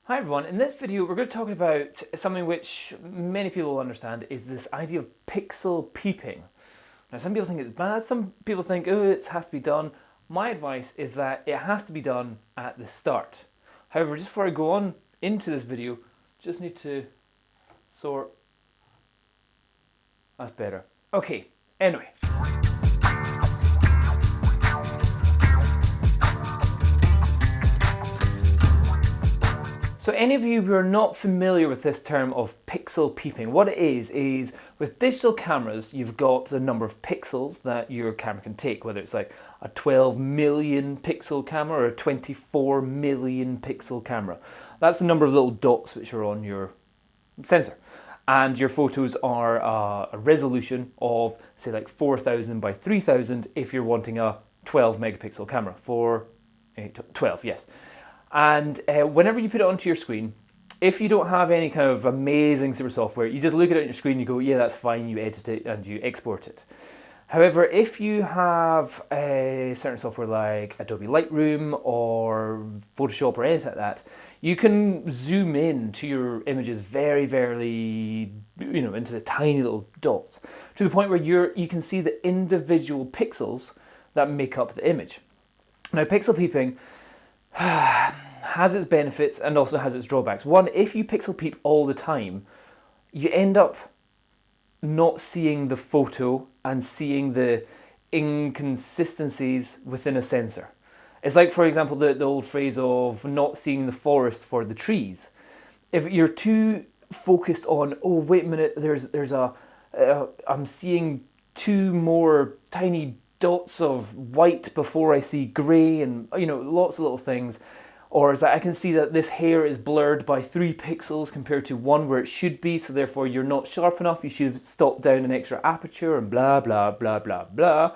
Hi everyone, in this video we're going to talk about something which many people will understand is this idea of pixel peeping. Now some people think it's bad, some people think oh it has to be done. My advice is that it has to be done at the start. However, just before I go on into this video, just need to sort. That's better. Okay, anyway. So any of you who are not familiar with this term of pixel peeping, what it is with digital cameras, you've got the number of pixels that your camera can take, whether it's like a 12 million pixel camera or a 24 million pixel camera. That's the number of little dots which are on your sensor. And your photos are a resolution of, say, like 4000 by 3000 if you're wanting a 12 megapixel camera. 12, yes. And whenever you put it onto your screen, if you don't have any kind of amazing super software, you just look at it on your screen, you go, yeah, that's fine, you edit it and you export it. However, if you have a certain software like Adobe Lightroom or Photoshop or anything like that, you can zoom in to your images very, very, into the tiny little dots, to the point where you can see the individual pixels that make up the image. Now, pixel peeping has its benefits and also has its drawbacks. One, if you pixel peep all the time, you end up not seeing the photo and seeing the inconsistencies within a sensor. It's like, for example, the old phrase of not seeing the forest for the trees. If you're too focused on, oh, wait a minute, I'm seeing two more tiny dots of white before I see grey, and lots of little things. Or is that I can see that this hair is blurred by 3 pixels compared to 1 where it should be, so therefore you're not sharp enough, you should have stopped down an extra aperture and blah blah blah blah blah.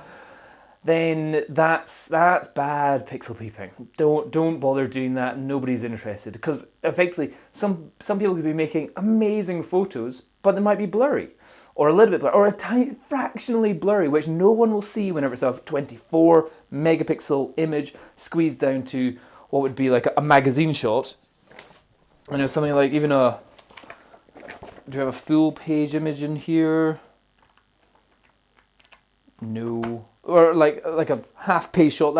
Then that's bad pixel peeping. Don't bother doing that. Nobody's interested, because effectively some people could be making amazing photos, but they might be blurry, or a little bit blurry, or a tiny fractionally blurry, which no one will see whenever it's a 24 megapixel image squeezed down to what would be like a magazine shot. I know something like even do we have a full page image in here? No. Or like a half page shot.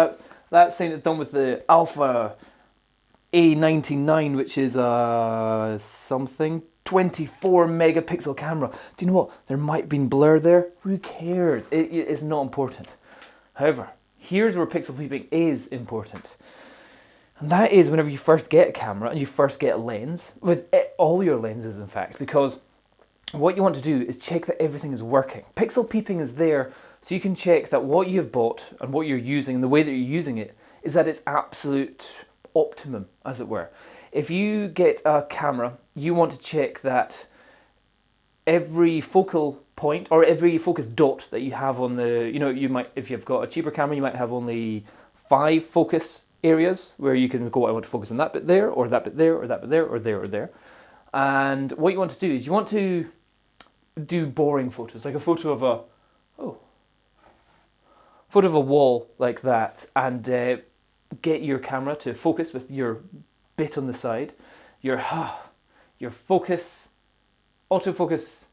That thing that's done with the Alpha A99, which is something 24 megapixel camera. Do you know what? There might have been blur there. Who cares? It's not important. However, here's where pixel peeping is important. And that is whenever you first get a camera and you first get a lens, with all your lenses in fact, because what you want to do is check that everything is working. Pixel peeping is there so you can check that what you've bought and what you're using and the way that you're using it is at its absolute optimum, as it were. If you get a camera, you want to check that every focal point or every focus dot that you have on the, you might, if you've got a cheaper camera, you might have only 5 focus areas where you can go, I want to focus on that bit there, or that bit there, or that bit there, or there, or there. And what you want to do is you want to do boring photos, like a photo of a wall like that, and get your camera to focus with your bit on the side, your focus, autofocus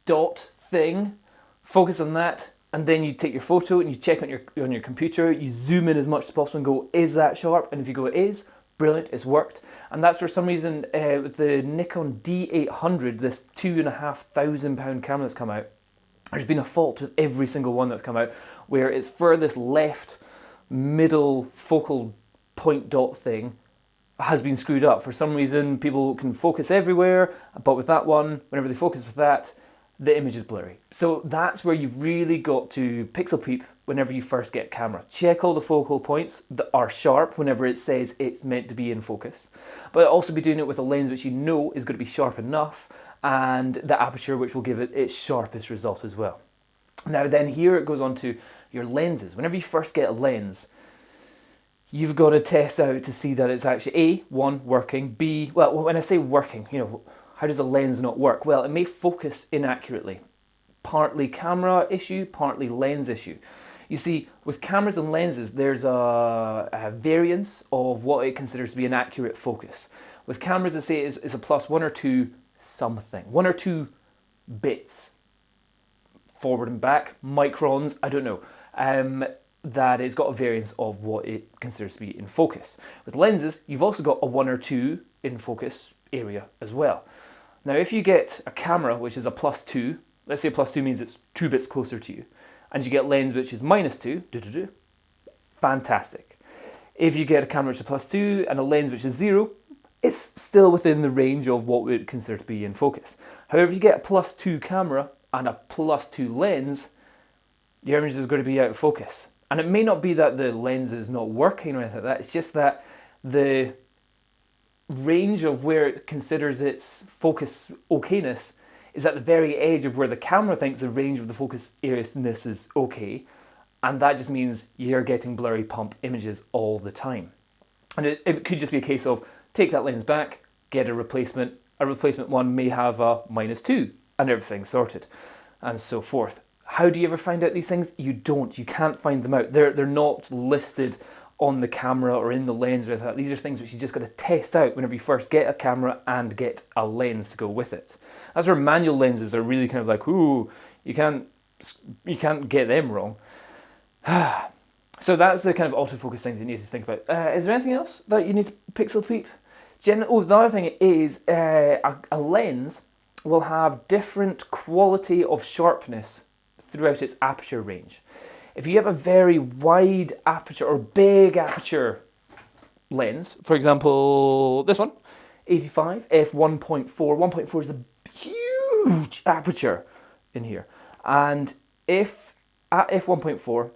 dot thing, focus on that. And then you take your photo and you check on your computer, you zoom in as much as possible and go, is that sharp? And if you go, it is, brilliant, it's worked. And that's for some reason with the Nikon D800, this £2,500 camera that's come out, there's been a fault with every single one that's come out, where its furthest left middle focal point dot thing has been screwed up. For some reason, people can focus everywhere, but with that one, whenever they focus with that, the image is blurry. So that's where you've really got to pixel peep whenever you first get a camera. Check all the focal points that are sharp whenever it says it's meant to be in focus. But also be doing it with a lens which you know is going to be sharp enough, and the aperture which will give it its sharpest result as well. Now then, here it goes on to your lenses. Whenever you first get a lens, you've got to test out to see that it's actually A, one, working, B, well, when I say working, how does a lens not work? Well, it may focus inaccurately. Partly camera issue, partly lens issue. You see, with cameras and lenses, there's a variance of what it considers to be an accurate focus. With cameras, they say it's a plus 1 or 2 something, 1 or 2 bits, forward and back, microns, I don't know. That it's got a variance of what it considers to be in focus. With lenses, you've also got a 1 or 2 in focus area as well. Now, if you get a camera which is a plus 2, let's say plus 2 means it's 2 bits closer to you, and you get lens which is minus 2, fantastic. If you get a camera which is a plus 2 and a lens which is 0, it's still within the range of what we would consider to be in focus. However, if you get a plus 2 camera and a plus 2 lens, your image is going to be out of focus. And it may not be that the lens is not working or anything like that, it's just that the range of where it considers its focus okayness is at the very edge of where the camera thinks the range of the focus areaness is okay, and that just means you're getting blurry pump images all the time. And it could just be a case of take that lens back, get a replacement one may have a minus 2, and everything's sorted, and so forth. How do you ever find out these things? You don't. You can't find them out. They're not listed on the camera or in the lens or anything like that. These are things which you just got to test out whenever you first get a camera and get a lens to go with it. That's where manual lenses are really kind of like, ooh, you can't get them wrong. So that's the kind of autofocus things you need to think about. Is there anything else that you need to pixel peep? The other thing is a lens will have different quality of sharpness throughout its aperture range. If you have a very wide aperture or big aperture lens, for example, this one, 85 f1.4. 1.4 is a huge aperture in here. And if at f1.4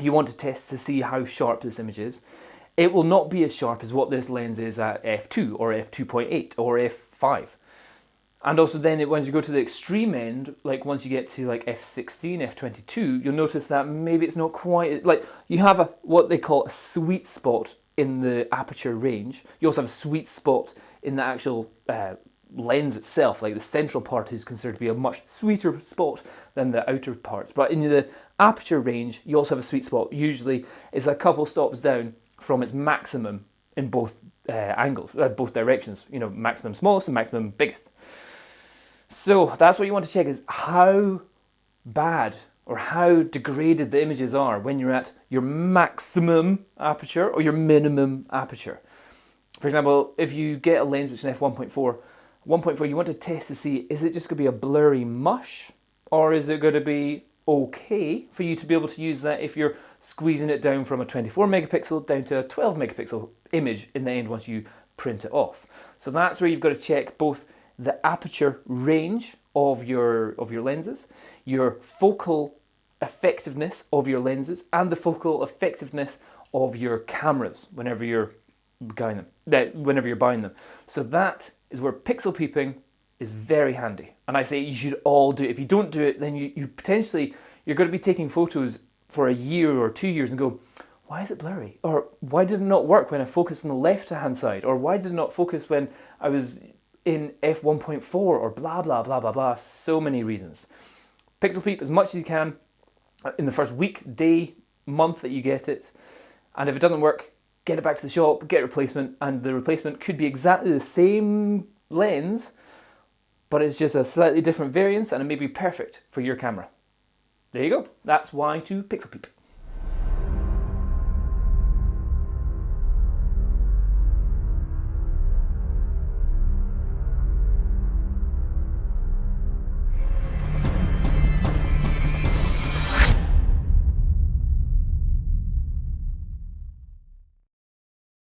you want to test to see how sharp this image is, it will not be as sharp as what this lens is at f2 or f2.8 or f5. And also then once you go to the extreme end, like once you get to like f16, f22, you'll notice that maybe it's not quite, like you have what they call a sweet spot in the aperture range. You also have a sweet spot in the actual lens itself, like the central part is considered to be a much sweeter spot than the outer parts. But in the aperture range, you also have a sweet spot. Usually it's a couple stops down from its maximum in both angles, both directions, you know, maximum smallest and maximum biggest. So that's what you want to check, is how bad or how degraded the images are when you're at your maximum aperture or your minimum aperture. For example, if you get a lens which is an f1.4, 1.4, you want to test to see, is it just going to be a blurry mush, or is it going to be okay for you to be able to use that if you're squeezing it down from a 24 megapixel down to a 12 megapixel image in the end once you print it off. So that's where you've got to check both the aperture range of your lenses, your focal effectiveness of your lenses, and the focal effectiveness of your cameras whenever you're buying them. So that is where pixel peeping is very handy. And I say you should all do it. If you don't do it, then you potentially, you're going to be taking photos for a year or 2 years and go, why is it blurry? Or why did it not work when I focused on the left-hand side? Or why did it not focus when I was in f1.4 or blah, blah, blah, blah, blah. So many reasons. Pixel peep as much as you can in the first week, day, month that you get it. And if it doesn't work, get it back to the shop, get a replacement, and the replacement could be exactly the same lens, but it's just a slightly different variance and it may be perfect for your camera. There you go. That's why to pixel peep.